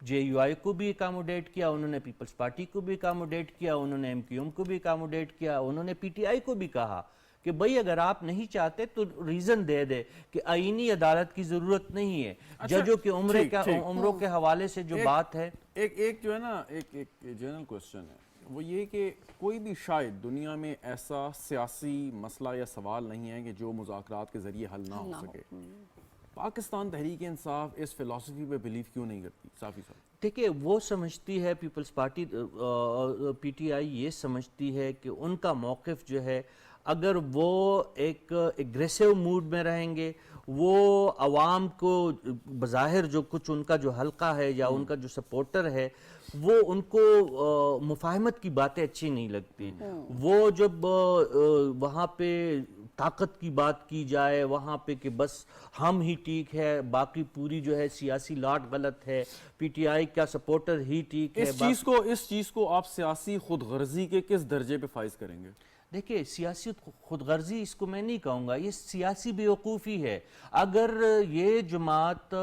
جے یو آئی کو بھی اکاموڈیٹ کیا، انہوں نے پیپلز پارٹی کو بھی اکاموڈیٹ کیا، انہوں نے MQM کو بھی اکاموڈیٹ کیا، انہوں نے PTI کو بھی کہا کہ بھئی اگر آپ نہیں چاہتے تو ریزن دے دے کہ آئینی عدالت کی ضرورت نہیں ہے. ججوں کے عمروں کے حوالے سے جو بات ہے، ایک جو ہے نا ایک جنرل کوسچن ہے، وہ یہ کہ کوئی بھی شاید دنیا میں ایسا سیاسی مسئلہ یا سوال نہیں ہے کہ جو مذاکرات کے ذریعے حل نہ ہو سکے. پاکستان تحریک انصاف اس فلسفی پہ بلیو کیوں نہیں کرتی؟ صافی صاحب دیکھیں وہ سمجھتی ہے پیپلز پارٹی PTI یہ سمجھتی ہے کہ ان کا موقف جو ہے اگر وہ ایک ایگریسو موڈ میں رہیں گے، وہ عوام کو بظاہر جو کچھ ان کا جو حلقہ ہے یا ان کا جو سپورٹر ہے وہ ان کو مفاہمت کی باتیں اچھی نہیں لگتی. وہ جب وہاں پہ طاقت کی بات کی جائے، وہاں پہ کہ بس ہم ہی ٹھیک ہے، باقی پوری جو ہے سیاسی لاٹ غلط ہے، PTI کا سپورٹر ہی ٹھیک ہے. اس چیز کو آپ سیاسی خود غرضی کے کس درجے پہ فائز کریں گے؟ دیکھیں سیاسی خود غرضی اس کو میں نہیں کہوں گا، یہ سیاسی بیوقوفی ہے. اگر یہ جماعت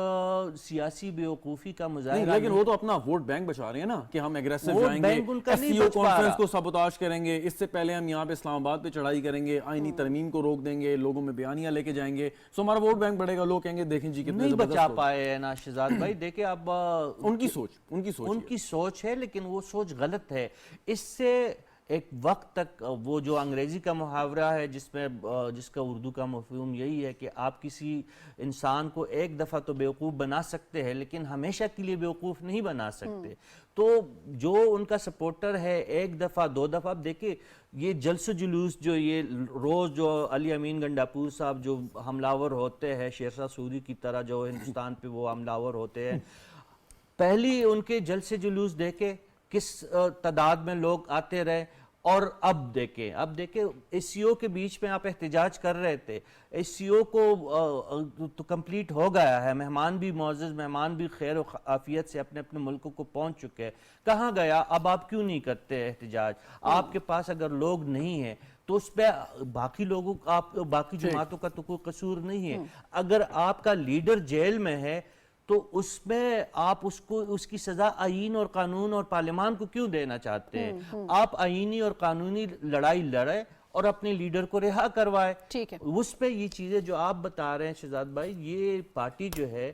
سیاسی بیوقوفی کا مظاہرہ، لیکن وہ تو اپنا ووٹ بینک بچا رہے ہیں نا کہ ہم ایگریسو جائیں گے، SCO کانفرنس کو سابوتاج کریں گے، اس سے پہلے ہم یہاں پہ اسلام آباد پہ چڑھائی کریں گے، آئینی ترمیم کو روک دیں گے، لوگوں میں بیانیاں لے کے جائیں گے، سو ہمارا ووٹ بینک بڑھے گا. لوگ کہیں گے دیکھیں جی کتنے نہیں بچا پائے ہیں نا شہزاد بھائی. دیکھیں اب ان کی سوچ ہے، لیکن وہ سوچ غلط ہے. اس سے ایک وقت تک وہ جو انگریزی کا محاورہ ہے جس کا اردو کا مفہوم یہی ہے کہ آپ کسی انسان کو ایک دفعہ تو بیوقوف بنا سکتے ہیں لیکن ہمیشہ کے لیے بیوقوف نہیں بنا سکتے. تو جو ان کا سپورٹر ہے ایک دفعہ 2 دفعہ، اب دیکھیں یہ جلس و جلوس جو یہ روز جو علی امین گنڈاپور صاحب جو حملاور ہوتے ہیں شیرشاہ سوری کی طرح جو ہندوستان پہ وہ حملاور ہوتے ہیں، پہلی ان کے جلسے جلوس دیکھے کس تعداد میں لوگ آتے رہے، اور اب دیکھیں SCO کے بیچ میں آپ احتجاج کر رہے تھے، SCO کو تو کمپلیٹ ہو گیا ہے، مہمان بھی معزز مہمان بھی خیر و عافیت سے اپنے اپنے ملکوں کو پہنچ چکے ہیں. کہاں گیا؟ اب آپ کیوں نہیں کرتے احتجاج؟ آپ کے پاس اگر لوگ نہیں ہیں تو اس پہ باقی لوگوں باقی جماعتوں کا تو کوئی قصور نہیں ہے. اگر آپ کا لیڈر جیل میں ہے تو اس میں آپ اس کی سزا آئین اور قانون اور پارلیمان کو کیوں دینا چاہتے ہیں؟ آپ آئینی اور قانونی لڑائی لڑے اور اپنے لیڈر کو رہا کروائے. ٹھیک ہے. اس پہ یہ چیزیں جو آپ بتا رہے ہیں شہزاد بھائی، یہ پارٹی جو ہے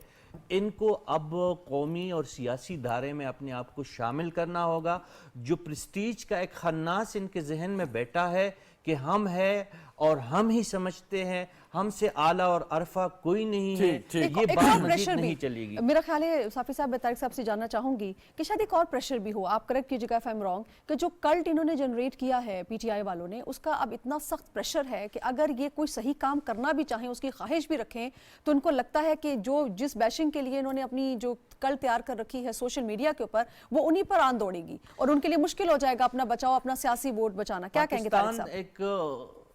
ان کو اب قومی اور سیاسی دھارے میں اپنے آپ کو شامل کرنا ہوگا. جو پریسٹیج کا ایک خناس ان کے ذہن میں بیٹھا ہے کہ ہم ہے اور ہم ہی سمجھتے ہیں, ہم سے اعلیٰ اور عرفہ کوئی نہیں ہے, یہ ایک بات اور مزید پریشر نہیں بھی چلے گی. میرا خیال ہے صافی صاحب, میں طارق صاحب سے جاننا چاہوں گی کہ شاید ایک اور پریشر بھی ہو, آپ کریکٹ کیجیے گا اف آئی ایم رانگ, کہ جو کلٹ انہوں نے جنریٹ کیا ہے پی ٹی آئی والوں نے, اس کا اب اتنا سخت پریشر ہے کہ اگر یہ کوئی صحیح کام کرنا بھی چاہیں, اس کی خواہش بھی رکھیں, تو ان کو لگتا ہے کہ جو جس بیشنگ کے لیے انہوں نے اپنی جو کل تیار کر رکھی ہے سوشل میڈیا کے اوپر, وہ انہی پر آن دوڑے گی اور ان کے لیے مشکل ہو جائے گا اپنا بچاؤ, اپنا سیاسی ووٹ بچانا. کیا کہیں گے طارق پاکستان صاحب؟ ایک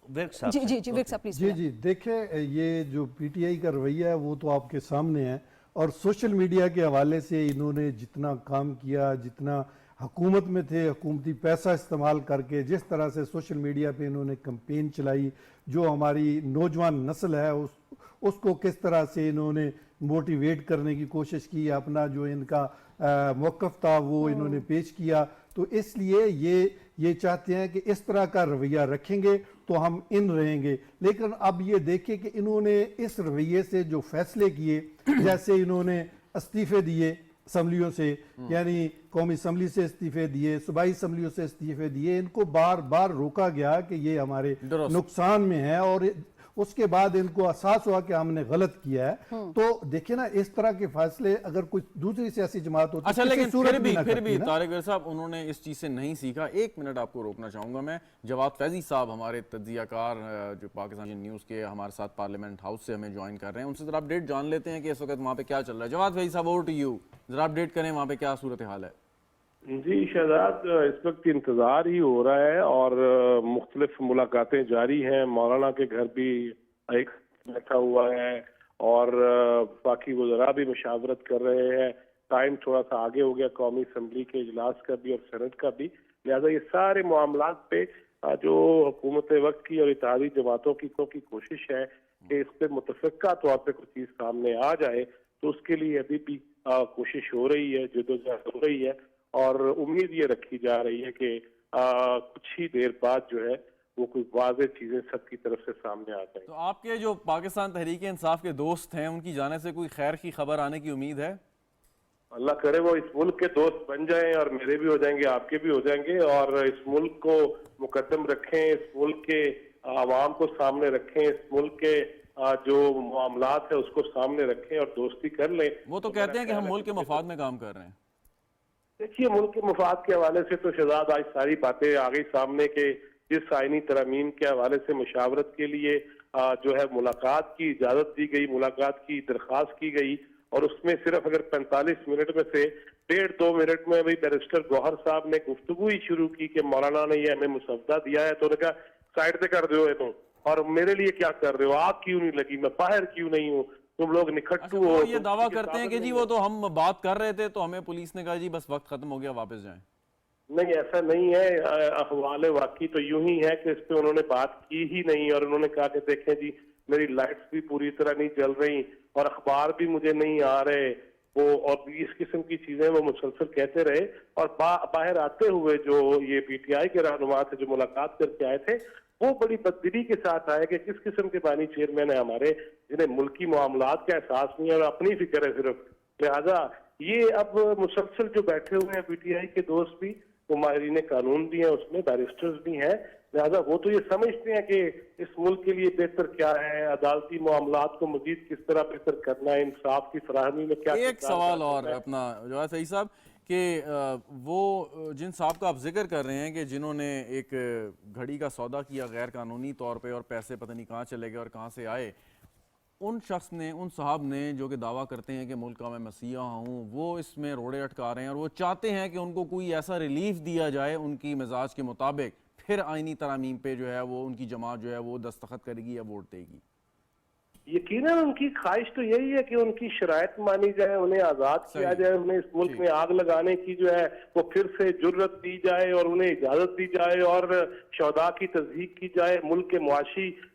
ورک صاحب جی ورک صاحب پلیز. جی دیکھیں, یہ جو پی ٹی آئی کا رویہ ہے وہ تو آپ کے سامنے ہے, اور سوشل میڈیا کے حوالے سے انہوں نے جتنا کام کیا, جتنا حکومت میں تھے, حکومتی پیسہ استعمال کر کے جس طرح سے سوشل میڈیا پہ انہوں نے کمپین چلائی, جو ہماری نوجوان نسل ہے اس کو کس طرح سے انہوں نے موٹیویٹ کرنے کی کوشش کی, اپنا جو ان کا موقف تھا وہ انہوں نے پیش کیا. تو اس لیے یہ چاہتے ہیں کہ اس طرح کا رویہ رکھیں گے تو ہم ان رہیں گے. لیکن اب یہ دیکھیں کہ انہوں نے اس رویے سے جو فیصلے کیے, جیسے انہوں نے استعفے دیے اسمبلیوں سے, یعنی قومی اسمبلی سے استعفے دیے, صوبائی اسمبلیوں سے استعفے دیے, ان کو بار بار روکا گیا کہ یہ ہمارے نقصان میں ہے, اور اس کے بعد ان کو احساس ہوا کہ ہم نے غلط کیا ہے. تو دیکھیں نا, اس طرح کے فیصلے اگر کوئی دوسری سیاسی جماعت ہوتی, اچھا لیکن پھر بھی طارق ورک صاحب انہوں نے اس چیز سے نہیں سیکھا. ایک منٹ آپ کو روکنا چاہوں گا میں. جواد فیضی صاحب ہمارے تجزیہ کار جو پاکستان نیوز کے ہمارے ساتھ پارلیمنٹ ہاؤس سے ہمیں جوائن کر رہے ہیں, ان سے ذرا اپڈیٹ جان لیتے ہیں کہ اس وقت وہاں پہ کیا چل رہا ہے. جواد فیضی صاحب اوور ٹو یو, ذرا اپڈیٹ کریں وہاں پہ کیا صورتحال ہے. جی شہزاد, اس وقت انتظار ہی ہو رہا ہے اور مختلف ملاقاتیں جاری ہیں. مولانا کے گھر بھی ایک بیٹھا ہوا ہے اور باقی وزراء بھی مشاورت کر رہے ہیں. ٹائم تھوڑا سا آگے ہو گیا قومی اسمبلی کے اجلاس کا بھی اور سینٹ کا بھی, لہذا یہ سارے معاملات پہ جو حکومت وقت کی اور اتحادی جماعتوں کی کوشش ہے کہ اس پہ متفقہ طور پہ کچھ چیز سامنے آ جائے, تو اس کے لیے ابھی بھی کوشش ہو رہی ہے, جدوجہد ہو رہی ہے, اور امید یہ رکھی جا رہی ہے کہ کچھ ہی دیر بعد جو ہے وہ کوئی واضح چیزیں سب کی طرف سے سامنے آ جائیں. تو آپ کے جو پاکستان تحریک انصاف کے دوست ہیں, ان کی جانب سے کوئی خیر کی خبر آنے کی امید ہے؟ اللہ کرے وہ اس ملک کے دوست بن جائیں, اور میرے بھی ہو جائیں گے, آپ کے بھی ہو جائیں گے, اور اس ملک کو مقدم رکھیں, اس ملک کے عوام کو سامنے رکھیں, اس ملک کے جو معاملات ہیں اس کو سامنے رکھیں اور دوستی کر لیں. وہ تو کہتے ہیں کہ ہم ملک کے مفاد میں کام کر رہے ہیں. دیکھیے, ملک کے مفاد کے حوالے سے تو شہزاد آج ساری باتیں آ گئی سامنے کے جس آئینی ترامیم کے حوالے سے مشاورت کے لیے جو ہے ملاقات کی اجازت دی گئی, ملاقات کی درخواست کی گئی, اور اس میں صرف اگر 45 منٹ میں سے 1.5-2 منٹ میں بھی بیرسٹر گوہر صاحب نے گفتگو ہی شروع کی کہ مولانا نے یہ ہمیں مسودہ دیا ہے, تو انہوں نے کہا سائڈ پہ کر دو تم, اور میرے لیے کیا کر رہے ہو, آگ کیوں نہیں لگی, میں باہر کیوں نہیں ہوں, تم لوگ نکھٹو ہو. یہ دعویٰ کرتے ہیں کہ جی وہ تو ہم بات کر رہے تھے تو ہمیں پولیس نے کہا جی بس وقت ختم ہو گیا, واپس جائیں. نہیں, ایسا نہیں ہے. احوال واقعی تو یوں ہی ہے کہ اس پہ انہوں نے بات کی ہی نہیں, اور انہوں نے کہا کہ دیکھیں جی میری لائٹس بھی پوری طرح نہیں جل رہی اور اخبار بھی مجھے نہیں آ رہے, وہ اور اس قسم کی چیزیں وہ مسلسل کہتے رہے. اور باہر آتے ہوئے جو یہ پی ٹی آئی کے رہنما سے جو ملاقات کر کے آئے تھے, وہ بڑی بددلی کے ساتھ آئے کہ کس قسم کے بانی چیئرمین ہیں ہمارے جنہیں ملکی معاملات کا احساس نہیں ہے اور اپنی فکر ہے صرف. لہذا یہ اب مسلسل جو بیٹھے ہوئے ہیں پی ٹی آئی کے دوست بھی, وہ ماہرین قانون بھی ہیں, اس میں بیرسٹرز بھی ہیں, لہذا وہ تو یہ سمجھتے ہیں کہ اس ملک کے لیے بہتر کیا ہے, عدالتی معاملات کو مزید کس طرح بہتر کرنا ہے, انصاف کی فراہمی میں کیا. ایک سوال اور اپنا جواد فیضی صاحب, کہ وہ جن صاحب کا آپ ذکر کر رہے ہیں کہ جنہوں نے ایک گھڑی کا سودا کیا غیر قانونی طور پہ اور پیسے پتہ نہیں کہاں چلے گئے اور کہاں سے آئے, ان شخص نے, ان صاحب نے جو کہ دعویٰ کرتے ہیں کہ ملک کا میں مسیحا ہوں, وہ اس میں روڑے اٹکا رہے ہیں اور وہ چاہتے ہیں کہ ان کو کوئی ایسا ریلیف دیا جائے ان کی مزاج کے مطابق, پھر آئینی ترامیم پہ جو ہے وہ ان کی جماعت جو ہے وہ دستخط کرے گی یا ووٹ دے گی. یقیناً ان کی خواہش تو یہی ہے کہ ان کی شرائط مانی جائے, انہیں آزاد کیا جائے, انہیں اس ملک میں آگ لگانے کی جو ہے وہ پھر سے جرت دی جائے اور انہیں اجازت دی جائے اور شہداء کی تصدیق کی جائے, ملک کے معاشی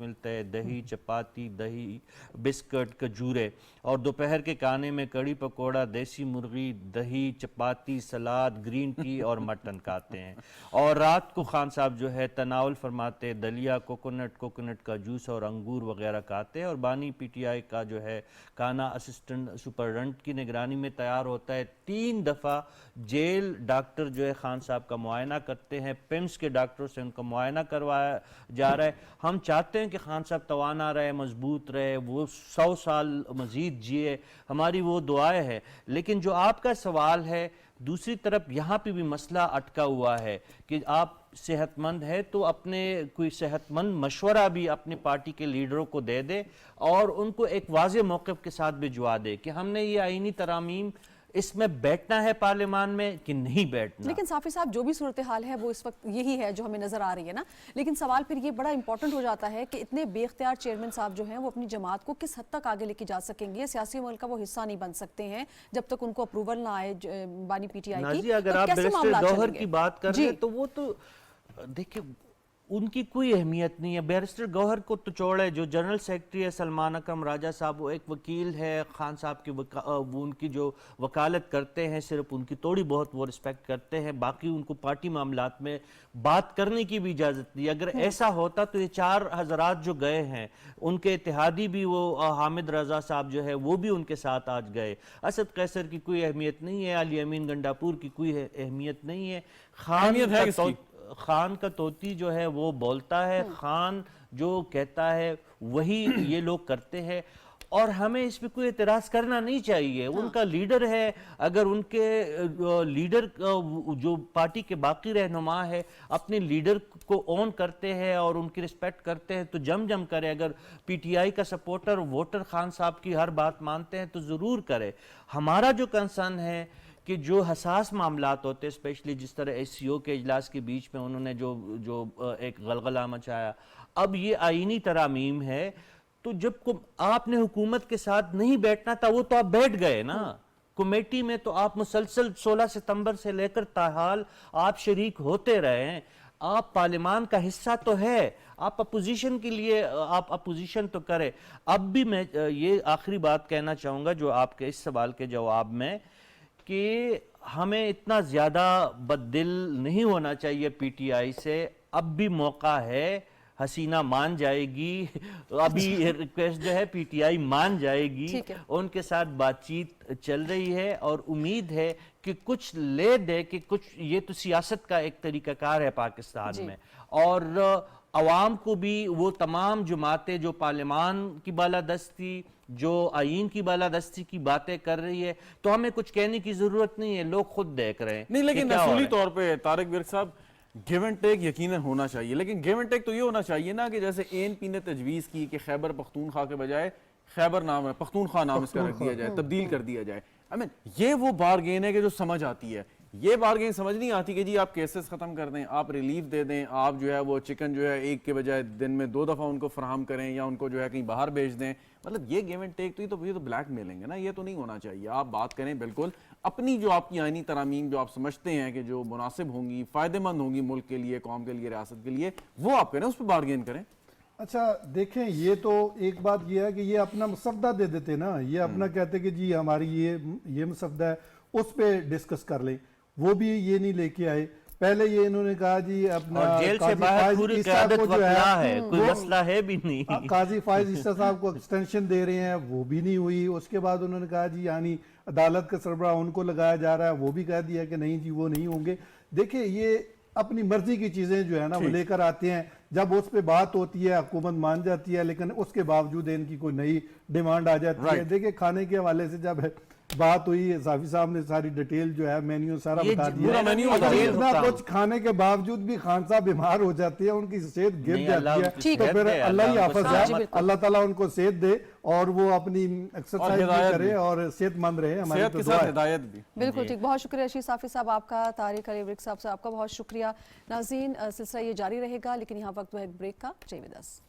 ملتا ہے، دہی، چپاتی، دہی، بسکٹ، کھجورے، اور دوپہر کے کھانے میں کڑی پکوڑا، دیسی مرغی، دہی، چپاتی، سلاد، گرین ٹی اور مٹن کھاتے ہیں۔ اور رات کو خان صاحب جو ہے تناول فرماتے، دلیا، کوکونٹ کا جوس اور انگور وغیرہ کھاتے ہیں۔ اور بانی پی ٹی آئی کا جو ہے کھانا اسسٹنٹ سپرڈنٹ کی نگرانی میں تیار ہوتا ہے۔ 3 دفعہ جیل ڈاکٹر جو ہے خان صاحب کا معائنہ کرتے ہیں، پیمز کے ڈاکٹر سے ان کا معائنہ کروایا جا رہا ہے۔ ہم چاہتے ہیں کہ خان صاحب توانا رہے، مضبوط رہے، وہ 100 سال مزید جیے، ہماری وہ دعائیں ہے۔ لیکن جو آپ کا سوال ہے، دوسری طرف یہاں پہ بھی مسئلہ اٹکا ہوا ہے کہ آپ صحت مند ہے تو اپنے کوئی صحت مند مشورہ بھی اپنی پارٹی کے لیڈروں کو دے دے اور ان کو ایک واضح موقف کے ساتھ بھجوا دے کہ ہم نے یہ آئینی ترامیم اس میں بیٹھنا ہے پارلیمان میں کہ نہیں بیٹھنا۔ لیکن صافی صاحب جو بھی صورتحال ہے وہ اس وقت یہی ہے جو ہمیں نظر آ رہی ہے نا، لیکن سوال پھر یہ بڑا امپورٹنٹ ہو جاتا ہے کہ اتنے بے اختیار چیئرمین صاحب جو ہیں وہ اپنی جماعت کو کس حد تک آگے لے کے جا سکیں گے؟ سیاسی عمل کا وہ حصہ نہیں بن سکتے ہیں جب تک ان کو اپروول نہ آئے بانی پی ٹی آئی کی۔ نازیہ اگر تو آپ کیسے بیرسٹر معاملات گوہر چلیں گے؟ کی بات کر رہے ہیں تو وہ تو دیکھیں ان کی کوئی اہمیت نہیں ہے۔ بیرسٹر گوہر کو تو چھوڑے، جو جنرل سیکرٹری ہے سلمان اکرم راجہ صاحب، وہ ایک وکیل ہے خان صاحب کی، وہ ان کی جو وکالت کرتے ہیں صرف ان کی تھوڑی بہت وہ رسپیکٹ کرتے ہیں، باقی ان کو پارٹی معاملات میں بات کرنے کی بھی اجازت نہیں۔ اگر ایسا ہوتا تو یہ 4 حضرات جو گئے ہیں ان کے اتحادی بھی، وہ حامد رضا صاحب جو ہے وہ بھی ان کے ساتھ آج گئے۔ اسد قیصر کی کوئی اہمیت نہیں ہے، علی امین گنڈاپور کی کوئی اہمیت نہیں ہے۔ اہمیت ہے کس کی؟ خان کا طوطی جو ہے وہ بولتا ہے، خان جو کہتا ہے وہی یہ لوگ کرتے ہیں، اور ہمیں اس پہ کوئی اعتراض کرنا نہیں چاہیے۔ ان کا لیڈر ہے، اگر ان کے لیڈر جو پارٹی کے باقی رہنما ہے اپنے لیڈر کو اون کرتے ہیں اور ان کی رسپیکٹ کرتے ہیں تو جم کرے۔ اگر پی ٹی آئی کا سپورٹر ووٹر خان صاحب کی ہر بات مانتے ہیں تو ضرور کرے۔ ہمارا جو کنسرن ہے کہ جو حساس معاملات ہوتے ہیں، اسپیشلی جس طرح ایس سی او کے اجلاس کے بیچ میں انہوں نے جو ایک غلغلہ مچایا، اب یہ آئینی ترامیم ہے تو جب آپ نے حکومت کے ساتھ نہیں بیٹھنا تھا وہ تو آپ بیٹھ گئے نا کمیٹی میں، تو آپ مسلسل 16 ستمبر سے لے کر تاحال آپ شریک ہوتے رہے ہیں، آپ پارلیمان کا حصہ تو ہے، آپ اپوزیشن کے لیے آپ اپوزیشن تو کرے۔ اب بھی میں یہ آخری بات کہنا چاہوں گا جو آپ کے اس سوال کے جواب میں، کہ ہمیں اتنا زیادہ بد-دل نہیں ہونا چاہیے پی ٹی آئی سے۔ اب بھی موقع ہے، حسینہ مان جائے گی، ابھی ریکویسٹ جو ہے پی ٹی آئی مان جائے گی، ان کے ساتھ بات چیت چل رہی ہے اور امید ہے کہ کچھ لے دے کہ کچھ، یہ تو سیاست کا ایک طریقہ کار ہے پاکستان میں، اور عوام کو بھی وہ تمام جماعتیں جو پارلیمان کی بالادستی، جو آئین کی بالادستی کی باتیں کر رہی ہے، تو ہمیں کچھ کہنے کی ضرورت نہیں ہے، لوگ خود دیکھ رہے ہیں۔ نہیں، لیکن اصولی طور پہ طارق ورک صاحب گیو اینڈ ٹیک یقیناً ہونا چاہیے، لیکن گیو اینڈ ٹیک تو یہ ہونا چاہیے نا کہ جیسے اے این پی نے تجویز کی کہ خیبر پختونخوا کے بجائے خیبر نام ہے، پختونخوا نام اس کا رکھ دیا جائے، تبدیل کر دیا جائے۔ یہ وہ بارگین ہے کہ جو سمجھ آتی ہے، یہ بارگین سمجھ نہیں آتی کہ جی آپ کیسز ختم کر دیں، آپ ریلیف دے دیں، آپ جو ہے وہ چکن جو ہے ایک کے بجائے دن میں 2 دفعہ ان کو فراہم کریں یا ان کو جو ہے کہیں باہر بھیج دیں۔ مطلب یہ گیو اینڈ ٹیک تو یہ تو بلیک میلنگ ہے نا، یہ تو نہیں ہونا چاہیے۔ آپ بات کریں بالکل اپنی جو آپ کی آئینی ترامیم جو آپ سمجھتے ہیں کہ جو مناسب ہوں گی، فائدہ مند ہوں گی ملک کے لیے، قوم کے لیے، ریاست کے لیے، وہ آپ کریں، اس پہ بارگین کریں۔ اچھا دیکھیں، یہ تو ایک بات یہ ہے کہ یہ اپنا مسودہ دے دیتے نا، یہ اپنا کہتے کہ جی ہماری یہ مسودہ ہے، اس پہ ڈسکس کر لیں، وہ بھی یہ نہیں لے کے آئے۔ پہلے یہ انہوں نے کہا جی اپنا اور جیل سے باہر پوری قیادت وکلا ہے، کوئی مسئلہ ہے بھی نہیں، قاضی فائز عیسیٰ صاحب کو ایکسٹینشن دے رہے ہیں، وہ بھی نہیں ہوئی۔ اس کے بعد انہوں نے کہا جی یعنی عدالت کا سربراہ ان کو لگایا جا رہا ہے، وہ بھی کہہ دیا کہ نہیں جی وہ نہیں ہوں گے۔ دیکھیں یہ اپنی مرضی کی چیزیں جو ہے نا وہ لے کر آتے ہیں، جب اس پہ بات ہوتی ہے حکومت مان جاتی ہے، لیکن اس کے باوجود ان کی کوئی نئی ڈیمانڈ آ جاتی ہے۔ دیکھیں کھانے کے حوالے سے جب بات ہوئی، صافی صاحب نے ساری ڈیٹیل جو ہے مینیو سارا بتا دیا، اتنا کچھ کھانے کے باوجود بھی خان صاحب بیمار ہو جاتے ہیں، ان کی صحت گر جاتی ہے، تو پھر اللہ ہی حافظ ہے، اللہ تعالیٰ ان کو صحت دے اور وہ اپنی ایکسرسائز بھی کرے اور صحت مند رہے، ہماری تو دعا ہے۔ ہدایت بھی بالکل ٹھیک، بہت شکریہ رشید صافی صاحب آپ کا، طارق علی ورک صاحب آپ کا بہت شکریہ۔ ناظرین سلسلہ یہ جاری رہے گا، لیکن یہاں وقت ہے ایک بریک کا، stay with us۔